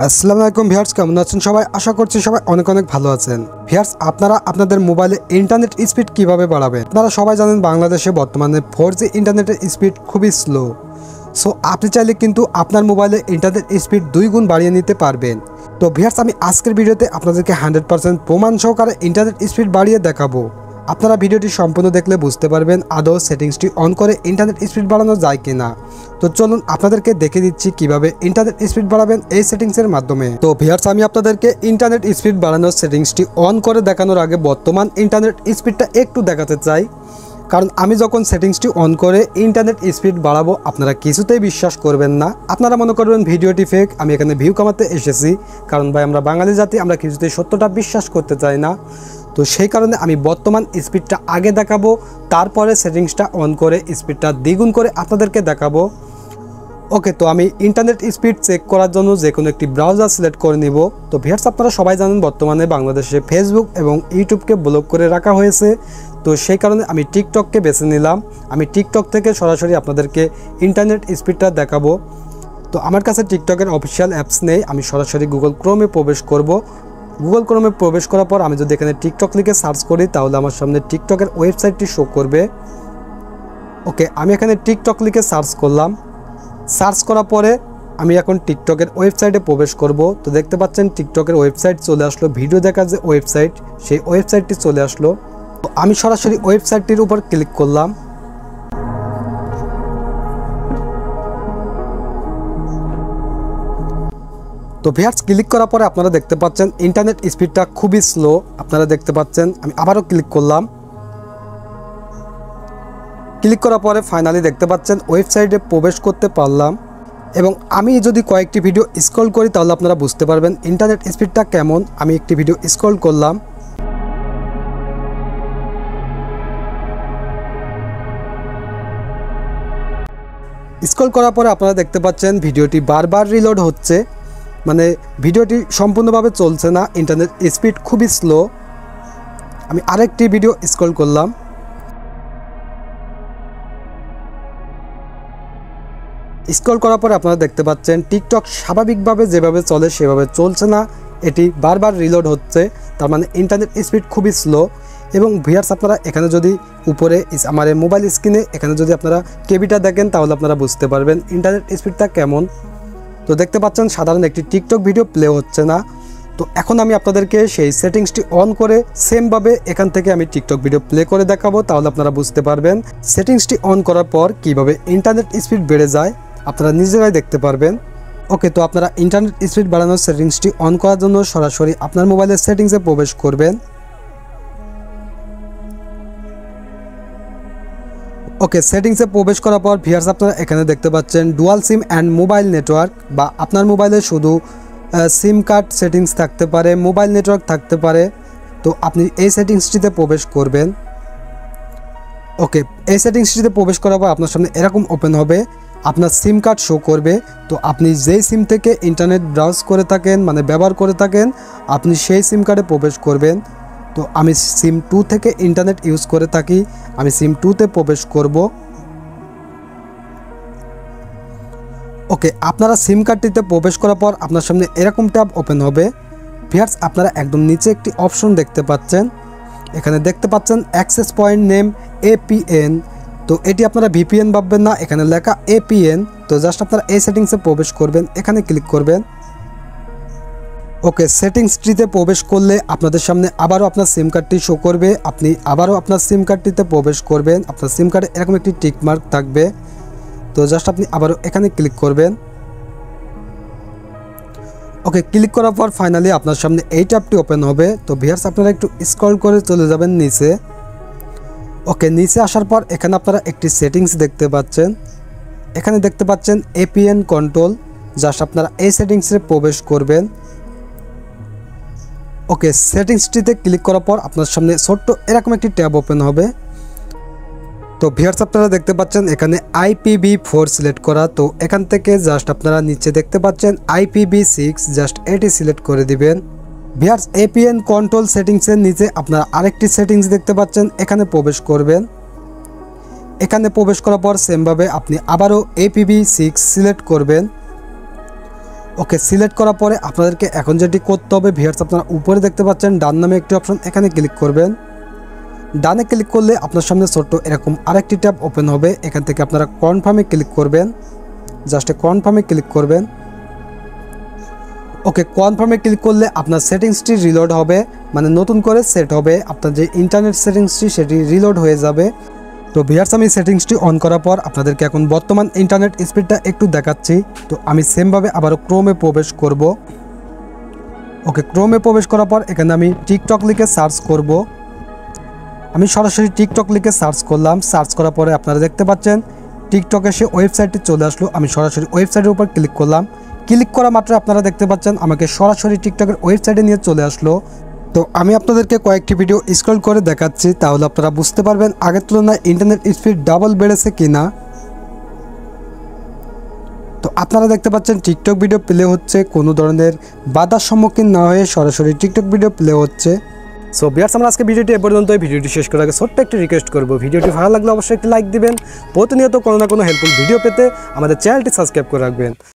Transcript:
আসসালামু আলাইকুম ভিউয়ার্স, কেমন আছেন সবাই? আশা করছি সবাই অনেক অনেক ভালো আছেন। ভিউয়ার্স, আপনারা আপনাদের মোবাইলে ইন্টারনেট স্পিড কিভাবে বাড়াবেন? আপনারা সবাই জানেন বাংলাদেশে বর্তমানে 4G ইন্টারনেটের স্পিড খুবই স্লো। সো আপনি চাইলে কিন্তু আপনার মোবাইলে ইন্টারনেট স্পিড 2 গুণ বাড়িয়ে নিতে পারবেন। তো ভিউয়ার্স, আমি আজকের ভিডিওতে আপনাদেরকে 100% প্রমাণ সহকারে ইন্টারনেট স্পিড বাড়িয়ে দেখাবো। আপনারা ভিডিওটি সম্পূর্ণ দেখলে বুঝতে পারবেন আদৌ সেটিংসটি অন করে ইন্টারনেট স্পিড বাড়ানো যায় কিনা। তো চলুন আপনাদেরকে দেখে দিচ্ছি কিভাবে ইন্টারনেট স্পিড বাড়াবেন এই সেটিংসের মাধ্যমে। তো ভিউয়ার্স, আমি আপনাদেরকে ইন্টারনেট স্পিড বাড়ানোর সেটিংসটি অন করে দেখানোর আগে বর্তমান ইন্টারনেট স্পিডটা একটু দেখাতে চাই, কারণ আমি যখন সেটিংসটি অন করে ইন্টারনেট স্পিড বাড়াবো আপনারা কিছুতেই বিশ্বাস করবেন না। আপনারা মনে করবেন ভিডিওটি ফেক, আমি এখানে ভিউ কামাতে এসেছি। কারণ ভাই, আমরা বাঙালি জাতি, আমরা কিছুতেই সত্যটা বিশ্বাস করতে চাই না। তো সেই কারণে আমি বর্তমান স্পিডটা আগে দেখাবো, তারপরে সেটিংসটা অন করে স্পিডটা দ্বিগুণ করে আপনাদেরকে দেখাবো। ওকে, তো আমি ইন্টারনেট স্পিড চেক করার জন্য যে কোনো একটি ব্রাউজার সিলেক্ট করে নিব। তো ভিউয়ার্স, আপনারা সবাই জানেন বর্তমানে বাংলাদেশে ফেসবুক এবং ইউটিউবকে ব্লক করে রাখা হয়েছে। তো সেই কারণে আমি টিকটককে বেছে নিলাম। আমি টিকটক থেকে সরাসরি আপনাদেরকে ইন্টারনেট স্পিডটা দেখাবো। তো আমার কাছে টিকটকের অফিসিয়াল অ্যাপস নেই, আমি সরাসরি গুগল ক্রোমে প্রবেশ করব। গুগল ক্রোমে প্রবেশ করার পর আমি যদি এখানে টিকটক লিখে সার্চ করি তাহলে আমার সামনে টিকটকের ওয়েবসাইটটি শো করবে। ওকে, আমি এখানে টিকটক লিখে সার্চ করলাম। সার্চ করার পরে আমি এখন টিকটকের ওয়েবসাইটে প্রবেশ করব। তো দেখতে পাচ্ছেন টিকটকের ওয়েবসাইট চলে আসলো, ভিডিও দেখার যে ওয়েবসাইট সেই ওয়েবসাইটটি চলে আসলো। তো আমি সরাসরি ওয়েবসাইটটির উপর ক্লিক করলাম। তো ভিউয়ার্স, ক্লিক করার পরে আপনারা দেখতে পাচ্ছেন ইন্টারনেট স্পিডটা খুবই স্লো। আপনারা দেখতে পাচ্ছেন, আমি আবারও ক্লিক করলাম। ক্লিক করার পরে ফাইনালি দেখতে পাচ্ছেন ওয়েবসাইটে প্রবেশ করতে পারলাম। এবং আমি যদি কয়েকটি ভিডিও স্ক্রল করি তাহলে আপনারা বুঝতে পারবেন ইন্টারনেট স্পিডটা কেমন। আমি একটি ভিডিও স্ক্রল করলাম। স্ক্রল করার পরে আপনারা দেখতে পাচ্ছেন ভিডিওটি বারবার রিলোড হচ্ছে, মানে ভিডিওটি সম্পূর্ণভাবে চলছে না, ইন্টারনেট স্পিড খুবই স্লো। আমি আরেকটি ভিডিও স্ক্রল করলাম। স্ক্রল করার পরে আপনারা দেখতে পাচ্ছেন টিকটক স্বাভাবিকভাবে যেভাবে চলে সেভাবে চলছে না, এটি বারবার রিলোড হচ্ছে। তার মানে ইন্টারনেট স্পিড খুবই স্লো। এবং ভিউয়ার্স, আপনারা এখানে যদি উপরে আমার মোবাইল স্ক্রিনে এখানে যদি আপনারা কেবিটা দেখেন তাহলে আপনারা বুঝতে পারবেন ইন্টারনেট স্পিডটা কেমন। তো দেখতে পাচ্ছেন সাধারণ একটি টিকটক ভিডিও প্লে হচ্ছে না। তো এখন আমি আপনাদেরকে সেই সেটিংসটি অন করে সেমভাবে এখান থেকে আমি টিকটক ভিডিও প্লে করে দেখাবো, তাহলে আপনারা বুঝতে পারবেন সেটিংসটি অন করার পর কিভাবে ইন্টারনেট স্পিড বেড়ে যায়, আপনারা নিজেরাই দেখতে পারবেন। ওকে, তো আপনারা ইন্টারনেট স্পিড বাড়ানোর সেটিংসটি অন করার জন্য সরাসরি আপনার মোবাইলের সেটিংসে প্রবেশ করবেন। ওকে, সেটিংসে প্রবেশ করার পর ভিউয়ার্স, আপনারা এখানে দেখতে পাচ্ছেন dual SIM and mobile network, বা আপনার মোবাইলে শুধু সিম কার্ড সেটিংস থাকতে পারে, মোবাইল নেটওয়ার্ক থাকতে পারে। তো আপনি এই সেটিংসটিতে প্রবেশ করবেন। ওকে, এই সেটিংসটিতে প্রবেশ করার পর আপনার সামনে এরকম ওপেন হবে, আপনার সিম কার্ড শো করবে। তো আপনি যেই সিম থেকে ইন্টারনেট ব্রাউজ করে থাকেন, মানে ব্যবহার করে থাকেন, আপনি সেই সিম কার্ডে প্রবেশ করবেন। তো আমি সিম 2 থেকে ইন্টারনেট ইউজ করে থাকি, আমি সিম 2তে প্রবেশ করব। ওকে, আপনারা সিম কার্ডটিতে প্রবেশ করার পর আপনার সামনে এরকম ট্যাব ওপেন হবে। ভিউয়ার্স, আপনারা একদম নিচে একটি অপশন দেখতে পাচ্ছেন, এখানে দেখতে পাচ্ছেন অ্যাক্সেস পয়েন্ট নেম APN। তো এটি আপনারা VPN ভাববেন না, এখানে লেখা APN। তো জাস্ট আপনারা এই সেটিংসে প্রবেশ করবেন, এখানে ক্লিক করবেন। ওকে, সেটিংসটিতে প্রবেশ করলে আপনাদের সামনে আবারও আপনার সিম কার্ডটি শো করবে। আপনি আবারও আপনার সিম কার্ডটিতে প্রবেশ করবেন, আপনার সিম কার্ডে এরকম একটি টিক মার্ক থাকবে। তো জাস্ট আপনি আবারও এখানে ক্লিক করবেন। ওকে, ক্লিক করার পর ফাইনালি আপনার সামনে এই ট্যাবটি ওপেন হবে। তো ভিউয়ার্স, আপনারা একটু স্ক্রল করে চলে যাবেন নিচে। ওকে, নিচে আসার পর এখানে আপনারা একটি সেটিংস দেখতে পাচ্ছেন, এখানে দেখতে পাচ্ছেন APN কন্ট্রোল। জাস্ট আপনারা এই সেটিংসে প্রবেশ করবেন। ওকে, সেটিংসটিতে ক্লিক করার পর আপনার সামনে ছোট্ট এরকম একটি ট্যাব ওপেন হবে। তো ভিউয়ার্স, আপনারা দেখতে পাচ্ছেন এখানে IPv4 সিলেক্ট করা। তো এখান থেকে জাস্ট আপনারা নিচে দেখতে পাচ্ছেন IPv6, জাস্ট এটি সিলেক্ট করে দিবেন। ভিউয়ার্স, APN কন্ট্রোল সেটিংসের নিচে আপনারা আরেকটি সেটিংস দেখতে পাচ্ছেন, এখানে প্রবেশ করবেন। এখানে প্রবেশ করার পর সেমভাবে আপনি আবারও IPv6 সিলেক্ট করবেন। ওকে, সিলেক্ট করার পরে আপনাদেরকে এখন যেটি করতে হবে ভিউয়ার্স, আপনারা উপরে দেখতে পাচ্ছেন ডান নামে একটি অপশন, এখানে ক্লিক করবেন। ডানে ক্লিক করলে আপনার সামনে ছোট্ট এরকম আরেকটি ট্যাব ওপেন হবে। এখান থেকে আপনারা কনফার্মে ক্লিক করবেন, জাস্ট কনফার্মে ক্লিক করবেন। ওকে, কনফার্মে ক্লিক করলে আপনার সেটিংসটি রিলোড হবে, মানে নতুন করে সেট হবে। আপনার যে ইন্টারনেট সেটিংসটি সেটি রিলোড হয়ে যাবে। তো ভিউয়ার্স, আমি সেটিংসটি অন করার পর আপনাদেরকে এখন বর্তমান ইন্টারনেট স্পিডটা একটু দেখাচ্ছি। তো আমি সেমভাবে আবারও ক্রোমে প্রবেশ করব। ওকে, ক্রোমে প্রবেশ করার পর এখানে আমি টিকটক লিখে সার্চ করব। আমি সরাসরি টিকটক লিখে সার্চ করলাম। সার্চ করার পরে আপনারা দেখতে পাচ্ছেন টিকটকে সে ওয়েবসাইটটি চলে আসলো। আমি সরাসরি ওয়েবসাইটের উপর ক্লিক করলাম। ক্লিক করা মাত্র আপনারা দেখতে পাচ্ছেন আমাকে সরাসরি টিকটকের ওয়েবসাইটে নিয়ে চলে আসলো। তো আমি আপনাদেরকে কয়েকটি ভিডিও স্ক্রল করে দেখাচ্ছি, তাহলে আপনারা বুঝতে পারবেন আগের তুলনায় ইন্টারনেট স্পিড ডাবল বেড়েছে কিনা। তো আপনারা দেখতে পাচ্ছেন টিকটক ভিডিও প্লে হচ্ছে, কোনো ধরনের বাধার সম্মুখীন না হয়ে সরাসরি টিকটক ভিডিও প্লে হচ্ছে। সো ভিউয়ার্স, আমরা আজকে ভিডিওটি এ পর্যন্ত। ভিডিওটি শেষ করার আগে ছোট্ট একটি রিকোয়েস্ট করব, ভিডিওটি ভালো লাগলে অবশ্যই একটি লাইক দিবেন। প্রতিনিয়ত কোনো না কোনো হেল্পফুল ভিডিও পেতে আমাদের চ্যানেলটি সাবস্ক্রাইব করে রাখবেন।